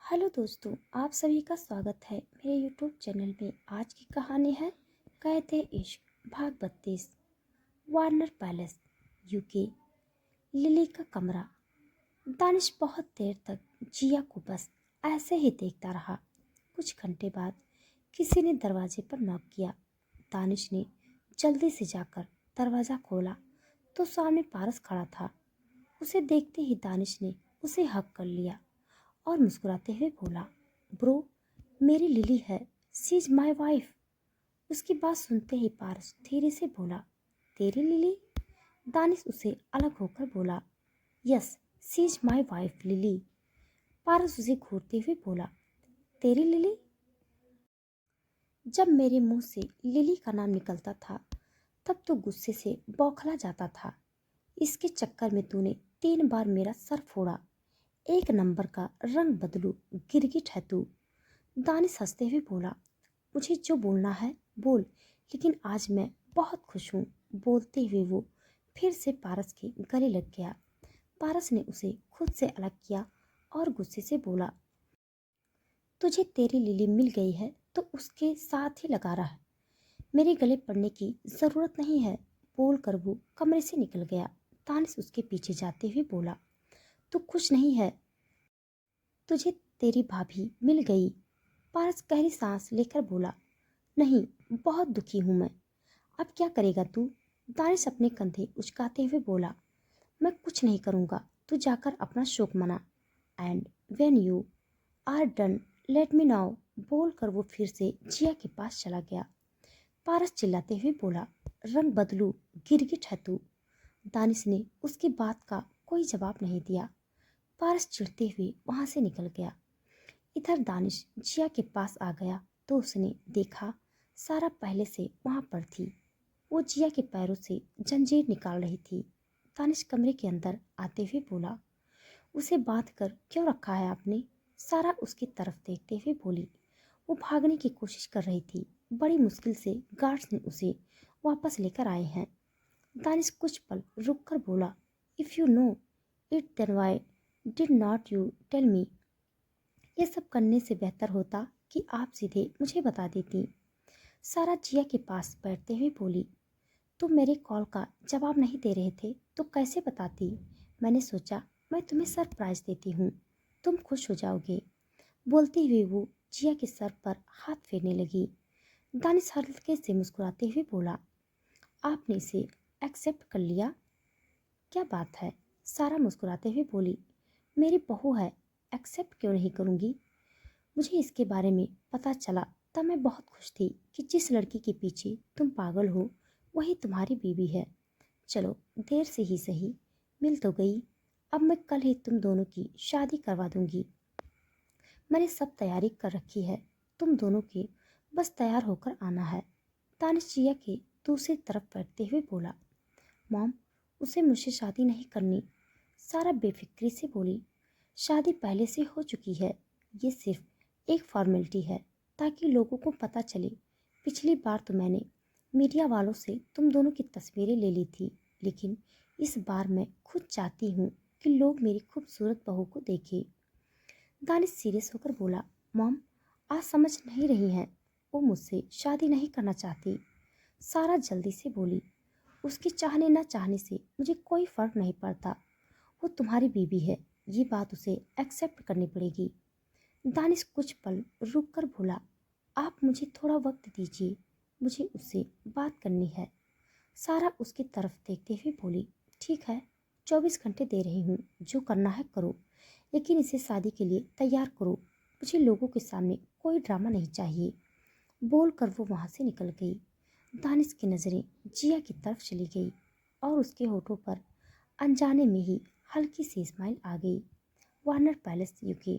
Hello दोस्तों, आप सभी का स्वागत है मेरे यूट्यूब चैनल में। आज की कहानी है कैद इश्क भाग 32। Warner palace, UK. लिली का कमरा। दानिश बहुत देर तक जिया को बस ऐसे ही देखता रहा। कुछ घंटे बाद किसी ने दरवाजे पर नॉक किया। दानिश ने जल्दी से जाकर दरवाज़ा खोला तो सामने पारस खड़ा था। उसे देखते ही दानिश ने उसे हक कर लिया और मुस्कुराते हुए बोला, ब्रो, मेरी लिली है, सी इज माई वाइफ। उसकी बात सुनते ही पारस धीरे से बोला, तेरी लिली? दानिश उसे अलग होकर बोला, yes, she is my wife Lily. Paras उसे घूरते हुए बोला, तेरी लिली? जब मेरे मुंह से लिली का नाम निकलता था तब तो गुस्से से बौखला जाता था। इसके चक्कर में तूने 3 बार मेरा सर फोड़ा। एक नंबर का रंग बदलू गिरगिट है तू। दानिश हंसते हुए बोला, मुझे जो बोलना है बोल, लेकिन आज मैं बहुत खुश हूँ। बोलते हुए वो फिर से पारस के गले लग गया। पारस ने उसे खुद से अलग किया और गुस्से से बोला, तुझे तेरी लिली मिल गई है तो उसके साथ ही लगा रहा है। मेरे गले पड़ने की ज़रूरत नहीं है। बोल कर वो कमरे से निकल गया। दानिश उसके पीछे जाते हुए बोला, तू खुश नहीं है? तुझे तेरी भाभी मिल गई? पारस गहरी सांस लेकर बोला, नहीं, बहुत दुखी हूँ मैं। अब क्या करेगा तू? दानिश अपने कंधे उचकाते हुए बोला, मैं कुछ नहीं करूँगा, तू जाकर अपना शोक मना। And when you are done let me now. बोल कर वो फिर से जिया के पास चला गया। पारस चिल्लाते हुए बोला, रंग बदलू गिरगिट है तू। दानिश ने उसकी बात का कोई जवाब नहीं दिया। पारस चिढ़ते हुए वहां से निकल गया। इधर दानिश जिया के पास आ गया तो उसने देखा सारा पहले से वहां पर थी। वो जिया के पैरों से जंजीर निकाल रही थी। दानिश कमरे के अंदर आते हुए बोला, उसे बांध कर क्यों रखा है आपने? सारा उसकी तरफ देखते हुए बोली, वो भागने की कोशिश कर रही थी। बड़ी मुश्किल से गार्ड्स ने उसे वापस लेकर आए हैं। दानिश कुछ पल रुक कर बोला, if you know it then why did not you tell me? ये सब करने से बेहतर होता कि आप सीधे मुझे बता देती। सारा जिया के पास बैठते हुए बोली, तुम मेरे कॉल का जवाब नहीं दे रहे थे तो कैसे बताती? मैंने सोचा मैं तुम्हें सरप्राइज देती हूँ, तुम खुश हो जाओगे। बोलते हुए वो जिया के सर पर हाथ फेरने लगी। दानिश हल्के से मुस्कुराते हुए बोला, आपने इसे एक्सेप्ट कर लिया? क्या बात है? सारा मुस्कुराते हुए बोली, मेरी बहू है, एक्सेप्ट क्यों नहीं करूँगी? मुझे इसके बारे में पता चला तब मैं बहुत खुश थी कि जिस लड़की के पीछे तुम पागल हो वही तुम्हारी बीवी है। चलो, देर से ही सही, मिल तो गई। अब मैं कल ही तुम दोनों की शादी करवा दूंगी। मैंने सब तैयारी कर रखी है, तुम दोनों के बस तैयार होकर आना है। दानिश जिया के दूसरी तरफ बैठते हुए बोला, मॉम, उसे मुझसे शादी नहीं करनी। सारा बेफिक्री से बोली, शादी पहले से हो चुकी है, ये सिर्फ एक फॉर्मेलिटी है ताकि लोगों को पता चले। पिछली बार तो मैंने मीडिया वालों से तुम दोनों की तस्वीरें ले ली थी, लेकिन इस बार मैं खुद चाहती हूँ कि लोग मेरी खूबसूरत बहू को देखें। दानिश सीरियस होकर बोला, मॉम, आज समझ नहीं रही हैं, वो मुझसे शादी नहीं करना चाहती। सारा जल्दी से बोली, उसके चाहने न चाहने से मुझे कोई फर्क नहीं पड़ता। वो तुम्हारी बीवी है, ये बात उसे एक्सेप्ट करनी पड़ेगी। दानिश कुछ पल रुक कर बोला, आप मुझे थोड़ा वक्त दीजिए, मुझे उससे बात करनी है। सारा उसकी तरफ देखते हुए बोली, ठीक है, 24 घंटे दे रही हूँ, जो करना है करो, लेकिन इसे शादी के लिए तैयार करो। मुझे लोगों के सामने कोई ड्रामा नहीं चाहिए। बोल कर वो वहाँ से निकल गई। दानिश की नज़रें जिया की तरफ चली गई और उसके होठों पर अनजाने में ही हल्की सी स्माइल आ गई। Warner palace, UK.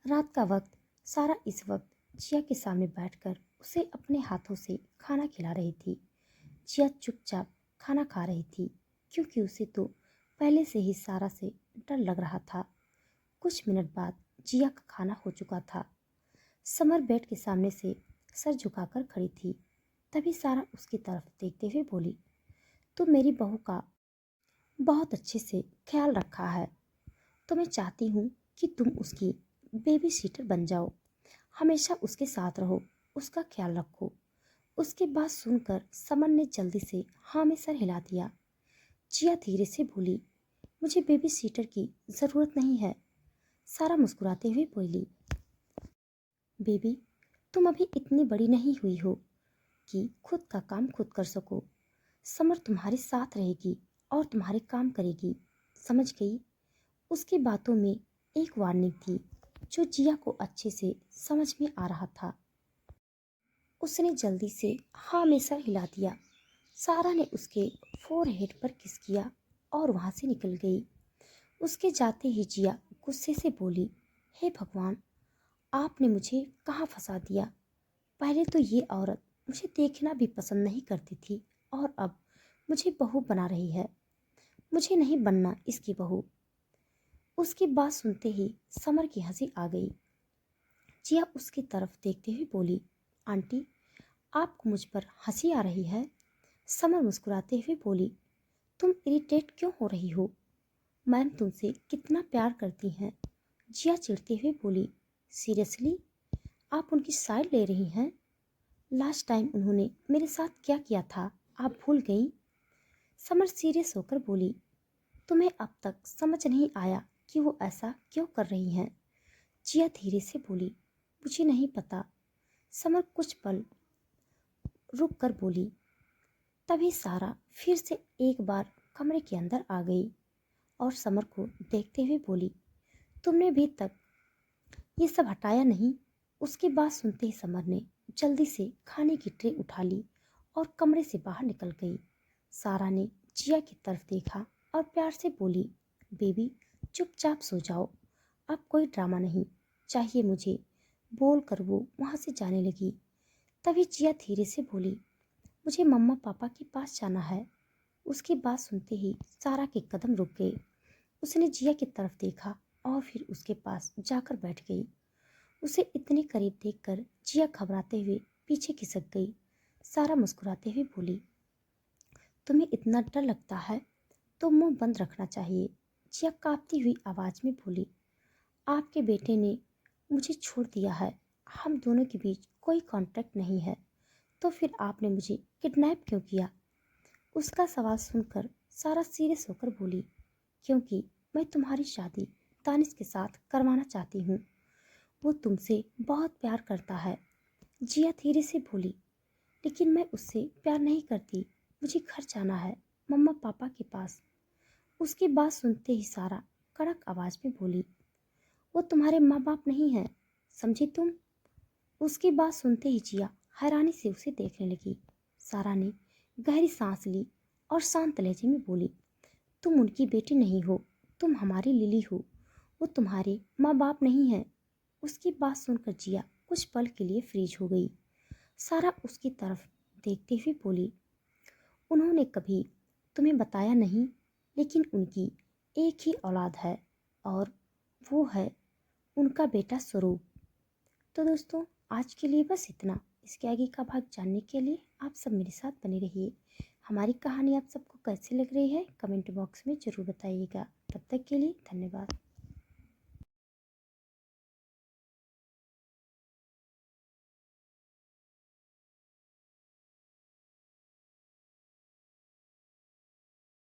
रात का वक्त। सारा इस वक्त जिया के सामने बैठकर उसे अपने हाथों से खाना खिला रही थी। जिया चुपचाप खाना खा रही थी क्योंकि उसे तो पहले से ही सारा से डर लग रहा था। कुछ मिनट बाद जिया का खाना हो चुका था। समर बेड के सामने से सर झुकाकर खड़ी थी। तभी सारा उसकी तरफ देखते हुए बोली, तो मेरी बहू का बहुत अच्छे से ख्याल रखा है, तो मैं चाहती हूँ कि तुम उसकी बेबी सीटर बन जाओ, हमेशा उसके साथ रहो, उसका ख्याल रखो। उसकी बात सुनकर समर ने जल्दी से हाँ में सर हिला दिया। जिया धीरे से बोली, मुझे बेबी सीटर की ज़रूरत नहीं है। सारा मुस्कुराते हुए बोली, बेबी, तुम अभी इतनी बड़ी नहीं हुई हो कि खुद का काम खुद कर सको। समर तुम्हारे साथ रहेगी और तुम्हारे काम करेगी, समझ गई? उसकी बातों में एक वार्निंग थी जो जिया को अच्छे से समझ में आ रहा था। उसने जल्दी से हाँ में सर हिला दिया। सारा ने उसके फोरहेड पर किस किया और वहां से निकल गई। उसके जाते ही जिया गुस्से से बोली, हे भगवान, आपने मुझे कहाँ फंसा दिया। पहले तो ये औरत मुझे देखना भी पसंद नहीं करती थी और अब मुझे बहू बना रही है। मुझे नहीं बनना इसकी बहू। उसकी बात सुनते ही समर की हंसी आ गई। जिया उसकी तरफ देखते हुए बोली, आंटी, आपको मुझ पर हंसी आ रही है? समर मुस्कुराते हुए बोली, तुम इरिटेट क्यों हो रही हो? मैम तुमसे कितना प्यार करती हैं। जिया चिढ़ते हुए बोली, सीरियसली आप उनकी साइड ले रही हैं? लास्ट टाइम उन्होंने मेरे साथ क्या किया था आप भूल गई? समर सीरियस होकर बोली, तुम्हें अब तक समझ नहीं आया कि वो ऐसा क्यों कर रही हैं? जिया धीरे से बोली, मुझे नहीं पता। समर कुछ पल रुक कर बोली। तभी सारा फिर से एक बार कमरे के अंदर आ गई और समर को देखते हुए बोली, तुमने अभी तक ये सब हटाया नहीं? उसकी बात सुनते ही समर ने जल्दी से खाने की ट्रे उठा ली और कमरे से बाहर निकल गई। सारा ने जिया की तरफ देखा और प्यार से बोली, बेबी चुपचाप सो जाओ, अब कोई ड्रामा नहीं चाहिए मुझे। बोल कर वो वहाँ से जाने लगी। तभी जिया धीरे से बोली, मुझे मम्मा पापा के पास जाना है। उसकी बात सुनते ही सारा के कदम रुक गए। उसने जिया की तरफ देखा और फिर उसके पास जाकर बैठ गई। उसे इतने करीब देखकर जिया घबराते हुए पीछे खिसक गई। सारा मुस्कुराते हुए बोली, तुम्हें इतना डर लगता है तो मुंह बंद रखना चाहिए। जिया कांपती हुई आवाज में बोली, आपके बेटे ने मुझे छोड़ दिया है, हम दोनों के बीच कोई कॉन्ट्रैक्ट नहीं है, तो फिर आपने मुझे किडनैप क्यों किया? उसका सवाल सुनकर सारा सीरियस होकर बोली, क्योंकि मैं तुम्हारी शादी दानिश के साथ करवाना चाहती हूँ। वो तुमसे बहुत प्यार करता है। जिया धीरे से बोली, लेकिन मैं उससे प्यार नहीं करती, मुझे घर जाना है, मम्मा पापा के पास। उसकी बात सुनते ही सारा कड़क आवाज में बोली, वो तुम्हारे माँ बाप नहीं हैं, समझी तुम? उसकी बात सुनते ही जिया हैरानी से उसे देखने लगी। सारा ने गहरी सांस ली और शांत लहजे में बोली, तुम उनकी बेटी नहीं हो, तुम हमारी लिली हो, वो तुम्हारे माँ बाप नहीं हैं। उसकी बात सुनकर जिया कुछ पल के लिए फ्रीज हो गई। सारा उसकी तरफ देखते हुए बोली, उन्होंने कभी तुम्हें बताया नहीं, लेकिन उनकी एक ही औलाद है और वो है उनका बेटा स्वरूप। तो दोस्तों, आज के लिए बस इतना। इसके आगे का भाग जानने के लिए आप सब मेरे साथ बने रहिए। हमारी कहानी आप सबको कैसी लग रही है कमेंट बॉक्स में ज़रूर बताइएगा। तब तक के लिए धन्यवाद।